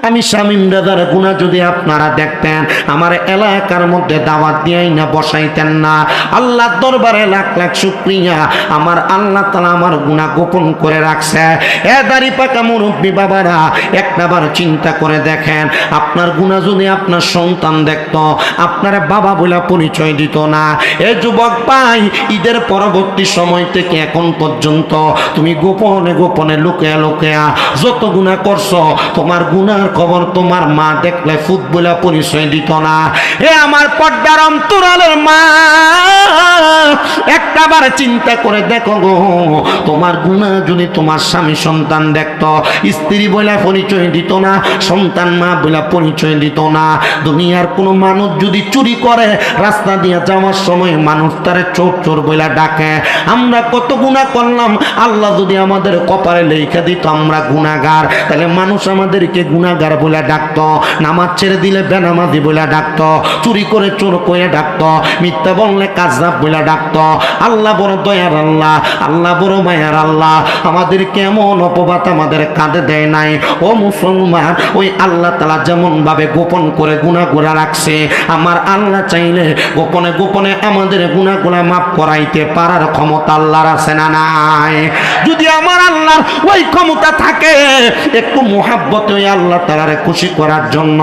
আমি শামীম দাদার গুনাহ যদি আপনারা দেখতেন, আমার এলাকার মধ্যে দাওয়াত দিয়েই না বসাইতেন না। আল্লাহর দরবারে লাখ লাখ শুকরিয়া, আমার আল্লাহ তাআলা আমার গুনাহ গোপন করে রাখছে। এ দাড়ি পাকা মুরব্বী বাবারা, একটাবার চিন্তা করে দেখেন, আপনার গুনাহ যদি আপনার সন্তান দেখতো, আপনার বাবা বলে পরিচয় দিত না। এ যুবক ভাই, ঈদের পরবর্তী সময় থেকে এখন পর্যন্ত তুমি গোপনে গোপনে লুকিয়ে লুকিয়ে যত গুনাহ করছো, তোমার গুনার খবর তোমার মা দেখলে ফুটবলা পরিচয় দিত না। এ আমার পর্দার অন্তরালের মা, একটাবার চিন্তা করে দেখো গো, তোমার গুনাহ যদি তোমার স্বামী সন্তান দেখতো, স্ত্রী বলে পরিচয় দিত না, সন্তান মা বলে পরিচয় দিত না। দুনিয়ার কোনো মানুষ যদি চুরি করে, রাস্তা দিয়ে যাওয়ার সময় মানুষ তারে চোর চোর বলে ডাকে। আমরা কত গুনাহ করলাম, আল্লাহ যদি আমাদের কপালে লেখা দিত আমরা গুনাহগার, তাহলে মানুষ আমাদেরকে গুনাহগার বলে ডাকতো, নামাজ ছেড়ে দিলে বেনামাজি বলে ডাকতো, চুরি করে চোর কয়ে ডাকতো, মিথ্যা বললে কাযযাব বলে ডাকতো। আল্লাহ বড় দয়ার আল্লাহ, আল্লাহ বড় মায়ার আল্লাহ, আমাদেরকে এমন অপবাদ আমাদের কাঁধে দেয় নাই। ও মুসলমান, ওই আল্লাহ তাআলা যেমন ভাবে গোপন করে গুনাহগুলা রাখছে, আমার আল্লাহ চাইলে গোপনে গোপনে আমাদের গুনাহগুলা মাফ করাইতে পারার ক্ষমতা আল্লাহর আছে না নাই? যদি আমার আল্লাহর ওই ক্ষমতা থাকে, একটু মুহাব্বতে ওই আল্লাহ তাআলারে খুশি করার জন্য